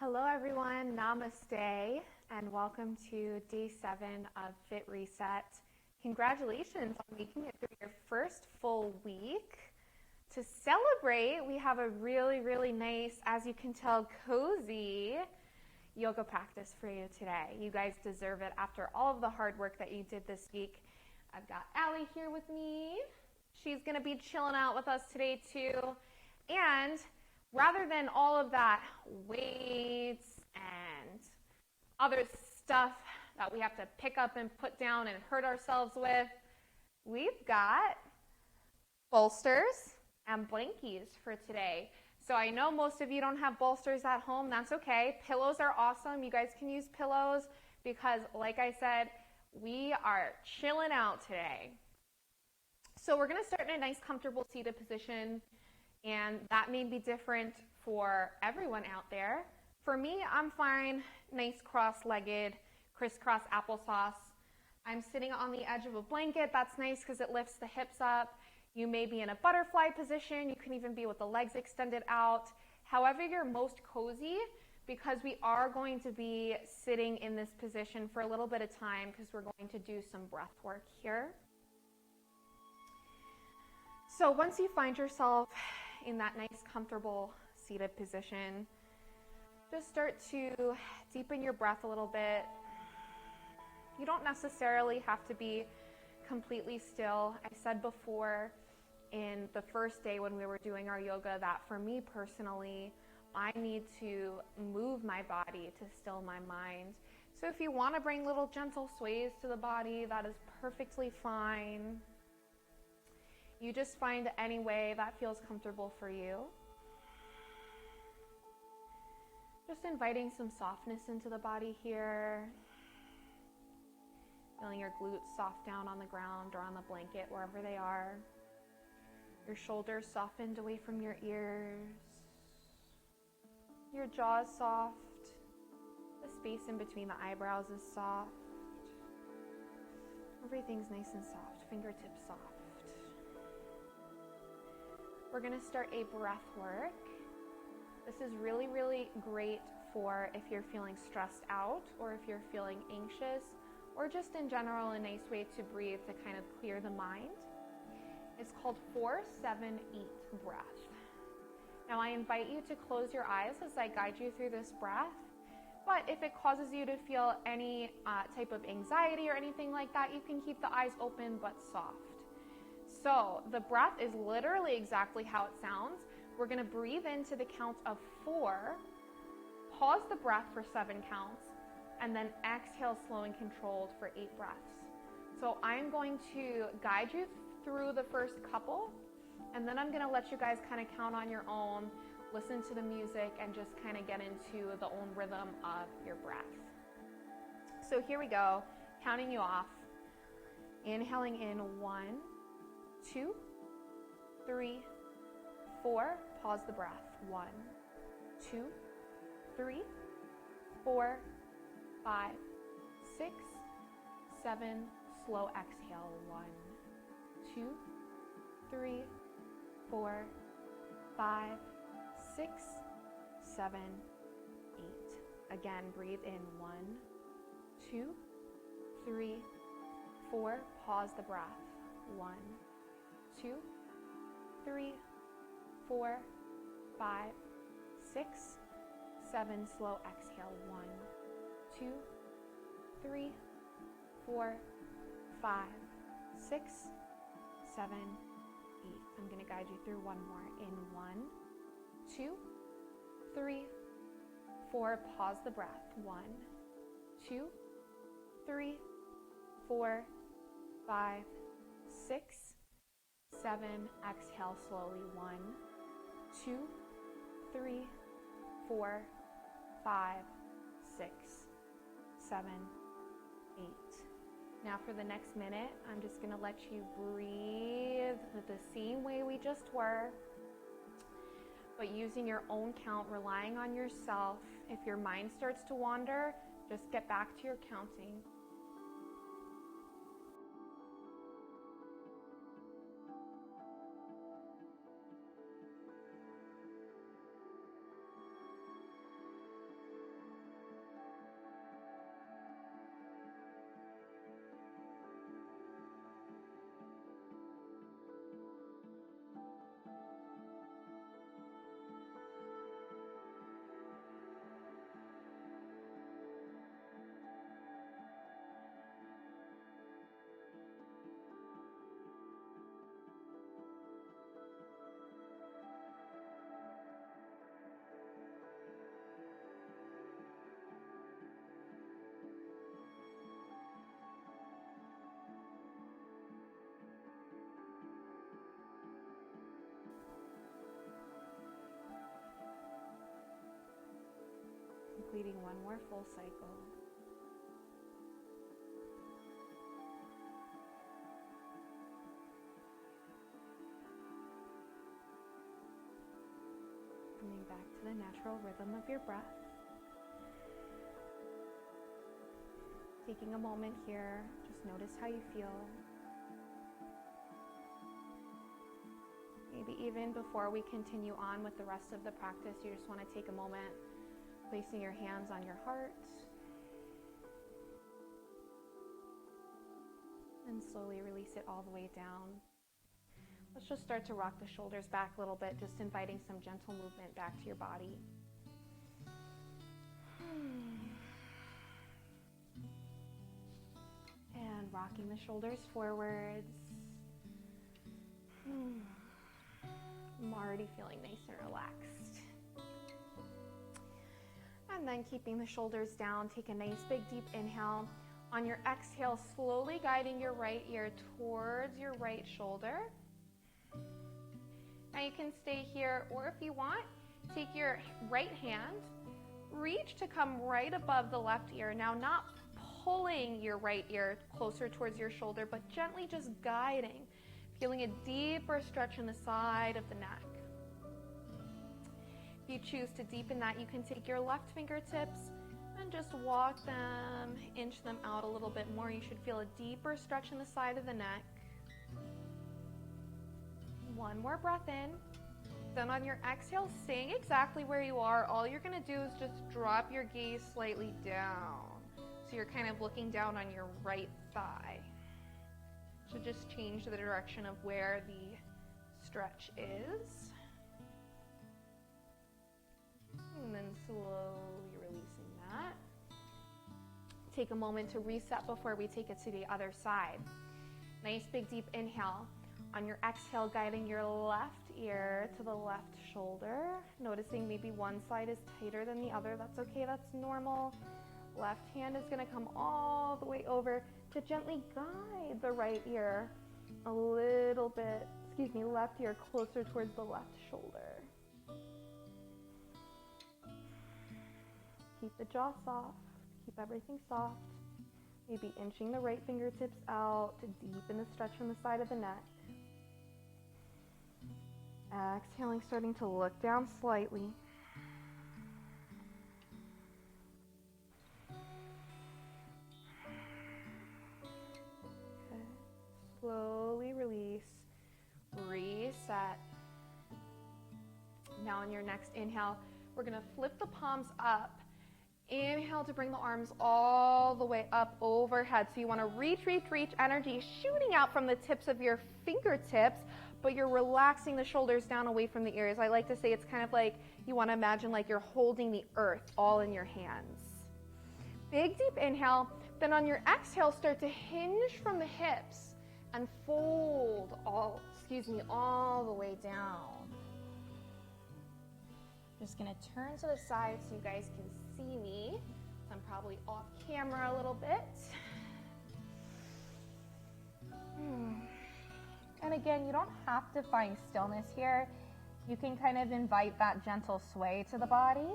Hello everyone, namaste, and welcome to day 7 of Fit Reset. Congratulations on making it through your first full week. To celebrate, we have a really nice, as you can tell, cozy yoga practice for you today. You guys deserve it after all of the hard work that you did this week. I've got Allie here with me. She's going to be chilling out with us today too. And rather than all of that weights and other stuff that we have to pick up and put down and hurt ourselves with, we've got bolsters and blankies for today. So I know most of you don't have bolsters at home. That's okay. Pillows are awesome. You guys can use pillows because, like I said, we are chilling out today. So we're going to start in a nice, comfortable seated position. And that may be different for everyone out there. For me, I'm fine, nice cross-legged, crisscross applesauce. I'm sitting on the edge of a blanket. That's nice because it lifts the hips up. You may be in a butterfly position. You can even be with the legs extended out. However, you're most cozy, because we are going to be sitting in this position for a little bit of time because we're going to do some breath work here. So once you find yourself in that nice, comfortable seated position, just start to deepen your breath a little bit. You don't necessarily have to be completely still. I said before in the first day when we were doing our yoga that for me personally, I need to move my body to still my mind. So if you want to bring little gentle sways to the body, that is perfectly fine. You just find any way that feels comfortable for you. Just inviting some softness into the body here. Feeling your glutes soft down on the ground or on the blanket, wherever they are. Your shoulders softened away from your ears. Your jaw is soft. The space in between the eyebrows is soft. Everything's nice and soft. Fingertips soft. We're going to start a breath work. This is really great for if you're feeling stressed out or if you're feeling anxious or just in general a nice way to breathe to kind of clear the mind. It's called 4-7-8 breath. Now I invite you to close your eyes as I guide you through this breath, but if it causes you to feel any type of anxiety or anything like that, you can keep the eyes open but soft. So the breath is literally exactly how it sounds. We're going to breathe into the count of 4, pause the breath for 7 counts, and then exhale slow and controlled for 8 breaths. So I'm going to guide you through the first couple, and then I'm going to let you guys kind of count on your own, listen to the music, and just kind of get into the own rhythm of your breath. So here we go, counting you off. Inhaling in 1, 2, 3, 4. Pause the breath. 1, 2, 3, 4, 5, 6, 7. Slow exhale. 1, 2, 3, 4, 5, 6, 7, 8. Again, breathe in 1, 2, 3, 4. Pause the breath. 1, 2, 3, 4, 5, 6, 7. Slow exhale. 1, 2, 3, 4, 5, 6, 7, 8. I'm going to guide you through one more. In 1, 2, 3, 4. Pause the breath. 1, 2, 3, 4, 5, 6, 7. Exhale slowly. 1, 2, 3, 4, 5, 6, 7, 8. Now for the next minute, I'm just going to let you breathe the same way we just were, but using your own count, relying on yourself. If your mind starts to wander, just get back to your counting. Taking one more full cycle. Coming back to the natural rhythm of your breath. Taking a moment here, just notice how you feel. Maybe even before we continue on with the rest of the practice, you just want to take a moment, placing your hands on your heart, and slowly release it all the way down. Let's just start to rock the shoulders back a little bit, just inviting some gentle movement back to your body. And rocking the shoulders forwards. I'm already feeling nice and relaxed. And then keeping the shoulders down, take a nice big deep inhale. On your exhale, slowly guiding your right ear towards your right shoulder. Now you can stay here, or if you want, take your right hand, reach to come right above the left ear. Now not pulling your right ear closer towards your shoulder, but gently just guiding, feeling a deeper stretch in the side of the neck. If you choose to deepen that, you can take your left fingertips and just walk them, inch them out a little bit more. You should feel a deeper stretch in the side of the neck. One more breath in. Then on your exhale, staying exactly where you are, all you're going to do is just drop your gaze slightly down. So you're kind of looking down on your right thigh. So just change the direction of where the stretch is. And then slowly releasing that. Take a moment to reset before we take it to the other side. Nice big deep inhale. On your exhale, guiding your left ear to the left shoulder. Noticing maybe one side is tighter than the other. That's okay, that's normal. Left hand is going to come all the way over to gently guide the right ear a little bit, left ear closer towards the left shoulder. Keep the jaw soft, keep everything soft. Maybe inching the right fingertips out to deepen the stretch from the side of the neck. Exhaling, starting to look down slightly. Okay. Slowly release, reset. Now on your next inhale, we're going to flip the palms up. Inhale to bring the arms all the way up overhead. So you want to reach energy shooting out from the tips of your fingertips, but you're relaxing the shoulders down away from the ears. I like to say it's kind of like you want to imagine like you're holding the earth all in your hands. Big deep inhale. Then on your exhale, start to hinge from the hips and fold all the way down. Just gonna turn to the side so you guys can see me. I'm probably off camera a little bit. And again, you don't have to find stillness here. You can kind of invite that gentle sway to the body.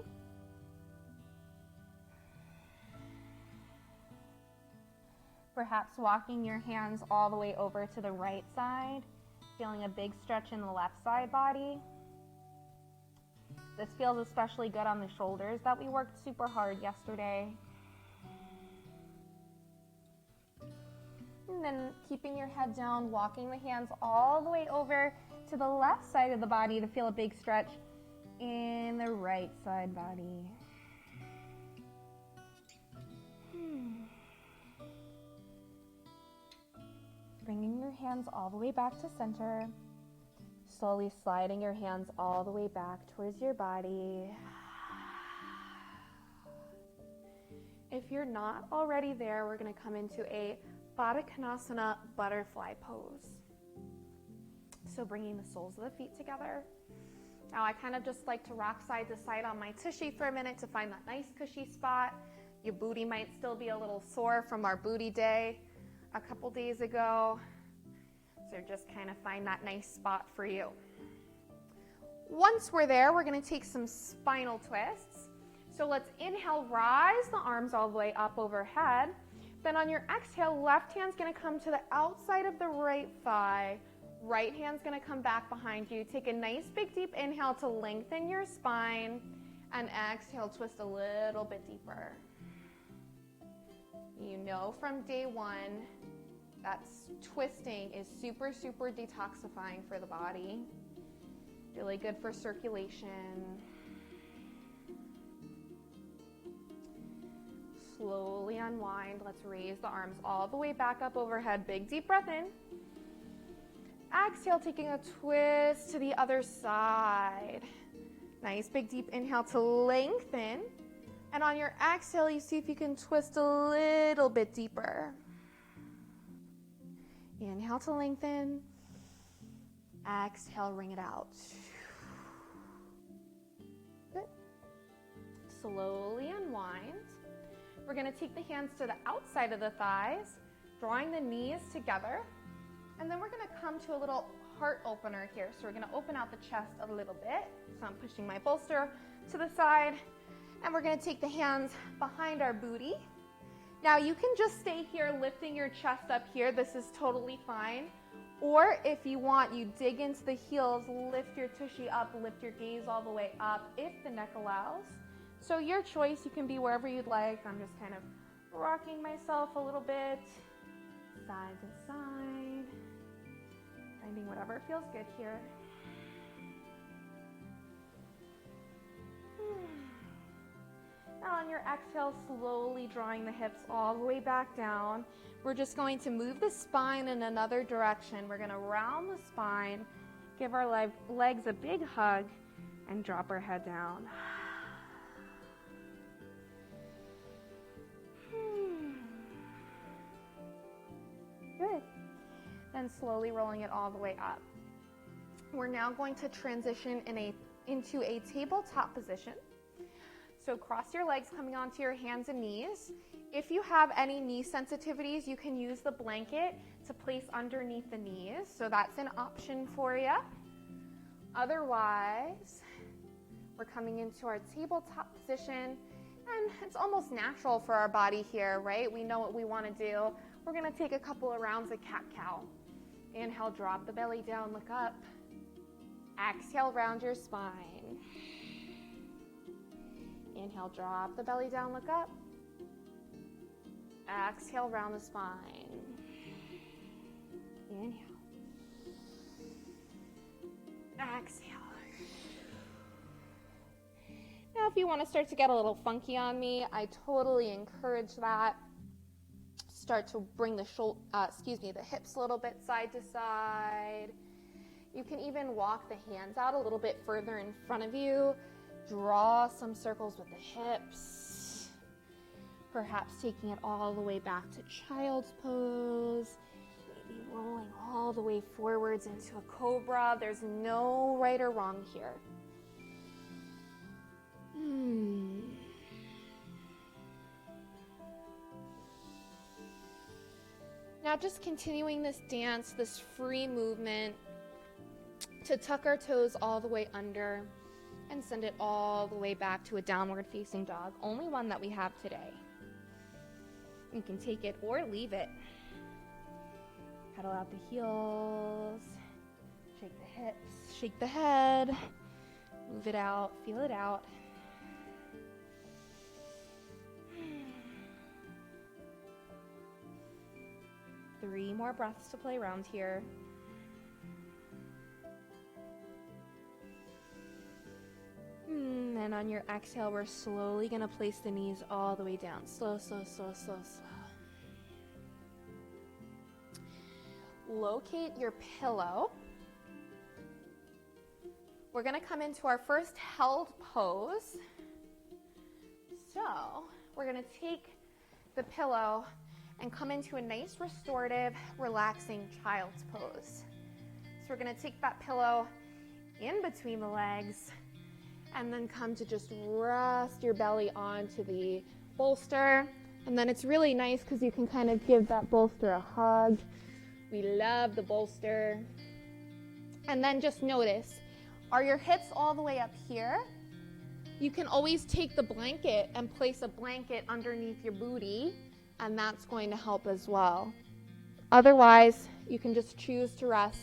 Perhaps walking your hands all the way over to the right side, feeling a big stretch in the left side body. This feels especially good on the shoulders that we worked super hard yesterday. And then keeping your head down, walking the hands all the way over to the left side of the body to feel a big stretch in the right side body. Bringing your hands all the way back to center. Slowly sliding your hands all the way back towards your body. If you're not already there, we're going to come into a Baddha Konasana butterfly pose. So bringing the soles of the feet together. Now I kind of just like to rock side to side on my tushy for a minute to find that nice cushy spot. Your booty might still be a little sore from our booty day a couple days ago. So just kind of find that nice spot for you. Once we're there, we're going to take some spinal twists. So let's inhale, rise the arms all the way up overhead. Then on your exhale, left hand's gonna come to the outside of the right thigh. Right hand's gonna come back behind you. Take a nice big deep inhale to lengthen your spine, and exhale, twist a little bit deeper. You know from day one that twisting is super, super detoxifying for the body. Really good for circulation. Slowly unwind. Let's raise the arms all the way back up overhead. Big deep breath in. Exhale, taking a twist to the other side. Nice big deep inhale to lengthen. And on your exhale, you see if you can twist a little bit deeper. Inhale to lengthen. Exhale, wring it out. Good. Slowly unwind. We're going to take the hands to the outside of the thighs, drawing the knees together. And then we're going to come to a little heart opener here. So we're going to open out the chest a little bit. So I'm pushing my bolster to the side. And we're going to take the hands behind our booty. Now you can just stay here lifting your chest up here. This is totally fine. Or if you want, you dig into the heels, lift your tushy up, lift your gaze all the way up if the neck allows. So your choice, you can be wherever you'd like. I'm just kind of rocking myself a little bit, side to side, finding whatever feels good here. Now on your exhale, slowly drawing the hips all the way back down. We're just going to move the spine in another direction. We're going to round the spine, give our legs a big hug, and drop our head down. Good. Then slowly rolling it all the way up. We're now going to transition into a tabletop position. So cross your legs coming onto your hands and knees. If you have any knee sensitivities, you can use the blanket to place underneath the knees. So that's an option for you. Otherwise, we're coming into our tabletop position, and it's almost natural for our body here, right? We know what we want to do. We're going to take a couple of rounds of cat-cow. Inhale, drop the belly down, look up. Exhale, round your spine. Inhale, drop the belly down, look up. Exhale, round the spine. Inhale. Exhale. Now, if you want to start to get a little funky on me, I totally encourage that. Start to bring the hips a little bit side to side. You can even walk the hands out a little bit further in front of you. Draw some circles with the hips. Perhaps taking it all the way back to child's pose. Maybe rolling all the way forwards into a cobra. There's no right or wrong here. Now just continuing this dance, this free movement, to tuck our toes all the way under and send it all the way back to a downward facing dog. Only one that we have today. You can take it or leave it. Pedal out the heels, shake the hips, shake the head, move it out, feel it out. Three more breaths to play around here. And on your exhale, we're slowly going to place the knees all the way down. Slow, slow, slow, slow, slow. Locate your pillow. We're going to come into our first held pose. So we're going to take the pillow and come into a nice restorative, relaxing child's pose. So we're going to take that pillow in between the legs and then come to just rest your belly onto the bolster. And then it's really nice because you can kind of give that bolster a hug. We love the bolster. And then just notice, are your hips all the way up here? You can always take the blanket and place a blanket underneath your booty, and that's going to help as well. Otherwise, you can just choose to rest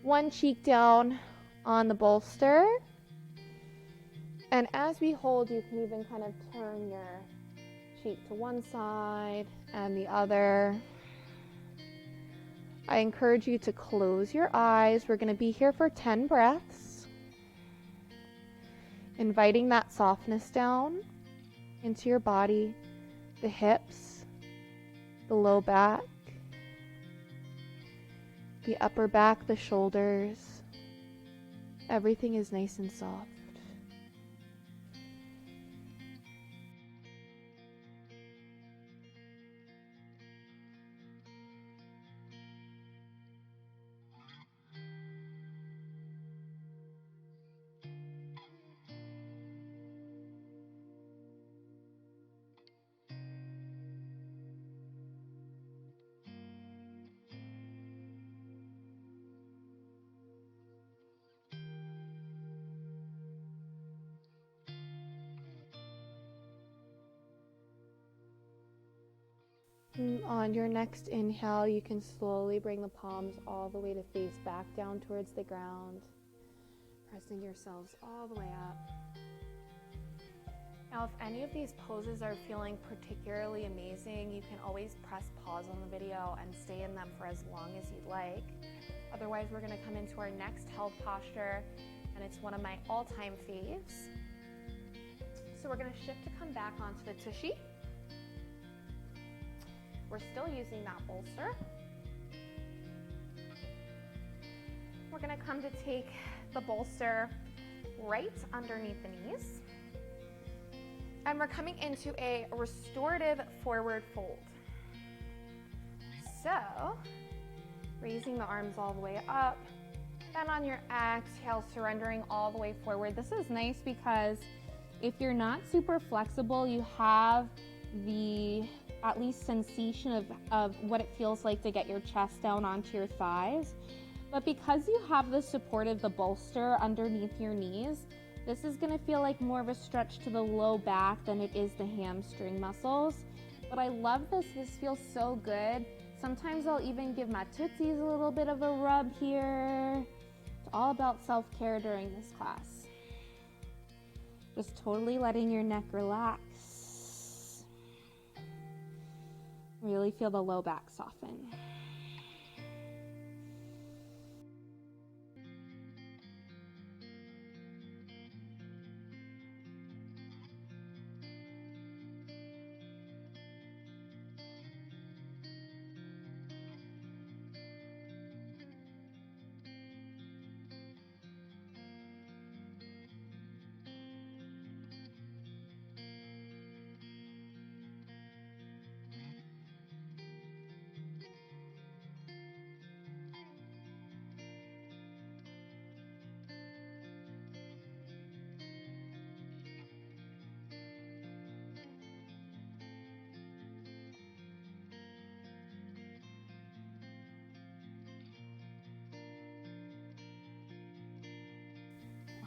one cheek down on the bolster. And as we hold, you can even kind of turn your cheek to one side and the other. I encourage you to close your eyes. We're going to be here for 10 breaths. Inviting that softness down into your body, the hips, the low back, the upper back, the shoulders. Everything is nice and soft. On your next inhale, you can slowly bring the palms all the way to face back down towards the ground, pressing yourselves all the way up. Now, if any of these poses are feeling particularly amazing, you can always press pause on the video and stay in them for as long as you'd like. Otherwise, we're going to come into our next held posture, and it's one of my all-time faves. So we're going to shift to come back onto the tushy. We're still using that bolster. We're going to come to take the bolster right underneath the knees. And we're coming into a restorative forward fold. So, raising the arms all the way up. Then on your exhale, surrendering all the way forward. This is nice because if you're not super flexible, you have the at least sensation of what it feels like to get your chest down onto your thighs. But because you have the support of the bolster underneath your knees, this is going to feel like more of a stretch to the low back than it is the hamstring muscles. But I love this. This feels so good. Sometimes I'll even give my tootsies a little bit of a rub here. It's all about self-care during this class. Just totally letting your neck relax. Really feel the low back soften.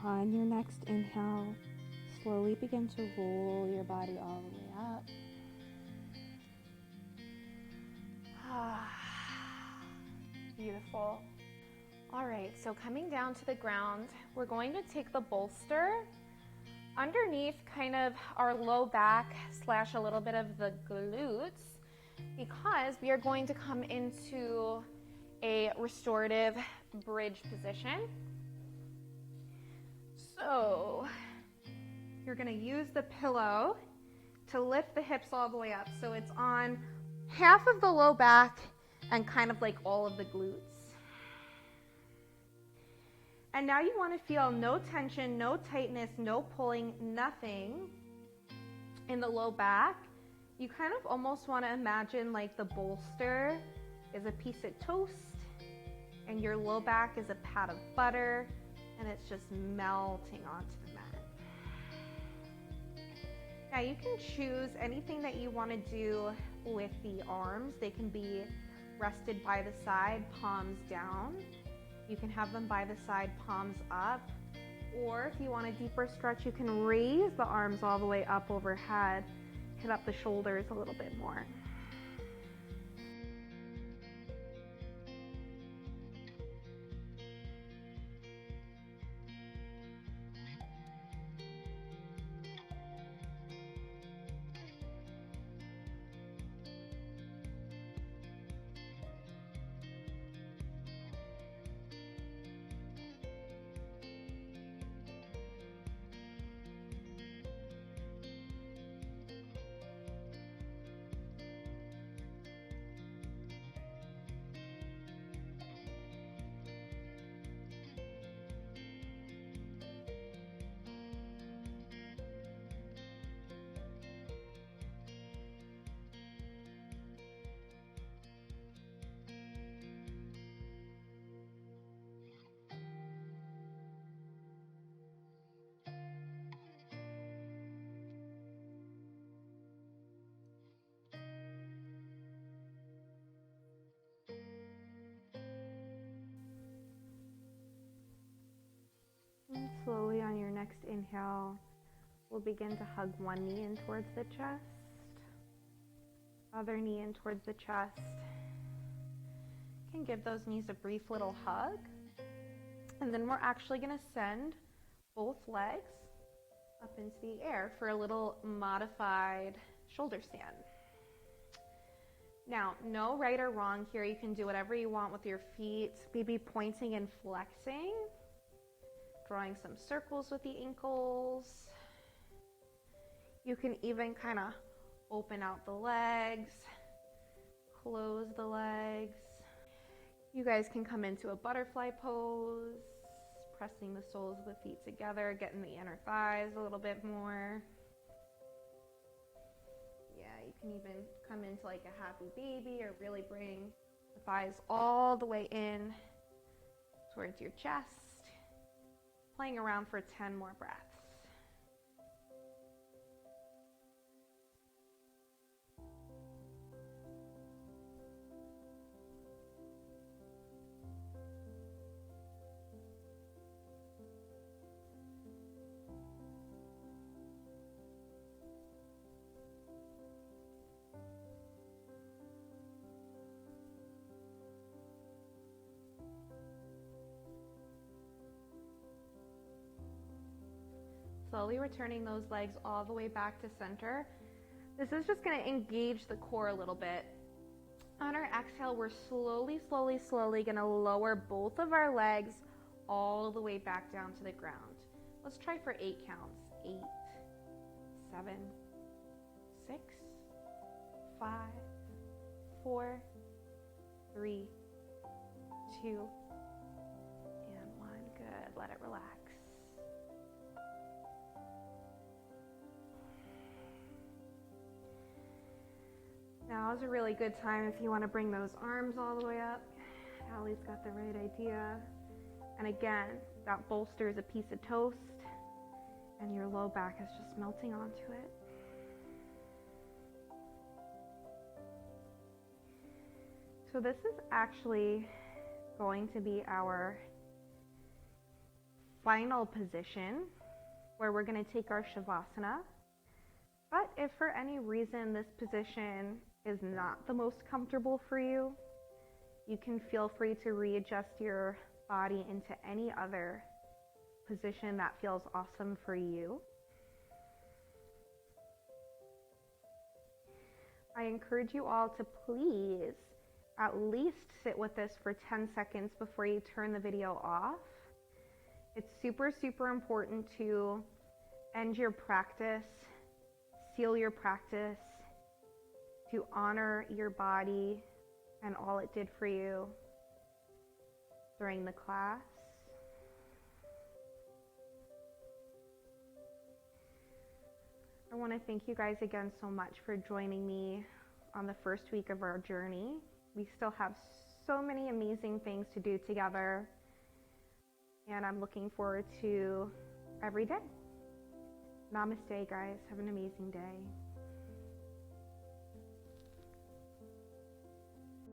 On your next inhale, slowly begin to roll your body all the way up. Beautiful. All right, so coming down to the ground, we're going to take the bolster underneath kind of our low back / a little bit of the glutes, because we are going to come into a restorative bridge position. So you're going to use the pillow to lift the hips all the way up. So it's on half of the low back and kind of like all of the glutes. And now you want to feel no tension, no tightness, no pulling, nothing in the low back. You kind of almost want to imagine like the bolster is a piece of toast and your low back is a pat of butter. And it's just melting onto the mat. Now you can choose anything that you want to do with the arms. They can be rested by the side, palms down. You can have them by the side, palms up. Or if you want a deeper stretch, you can raise the arms all the way up overhead, hit up the shoulders a little bit more. And slowly on your next inhale, we'll begin to hug one knee in towards the chest, other knee in towards the chest. You can give those knees a brief little hug. And then we're actually going to send both legs up into the air for a little modified shoulder stand. Now, no right or wrong here. You can do whatever you want with your feet, maybe pointing and flexing, drawing some circles with the ankles. You can even kind of open out the legs, close the legs. You guys can come into a butterfly pose, pressing the soles of the feet together, getting the inner thighs a little bit more. Yeah, you can even come into like a happy baby or really bring the thighs all the way in towards your chest. Playing around for 10 more breaths. Slowly returning those legs all the way back to center. This is just going to engage the core a little bit. On our exhale, we're slowly going to lower both of our legs all the way back down to the ground. Let's try for 8 counts. 8, 7, 6, 5, 4, 3, 2, and 1. Good. Let it relax. Now is a really good time if you want to bring those arms all the way up. Allie's got the right idea. And again, that bolsters a piece of toast, and your low back is just melting onto it. So this is actually going to be our final position where we're going to take our Shavasana. But if for any reason this position is not the most comfortable for you, you can feel free to readjust your body into any other position that feels awesome for you. I encourage you all to please at least sit with this for 10 seconds before you turn the video off. It's super important to end your practice, seal your practice, to honor your body and all it did for you during the class. I want to thank you guys again so much for joining me on the first week of our journey. We still have so many amazing things to do together, and I'm looking forward to every day. Namaste, guys. Have an amazing day.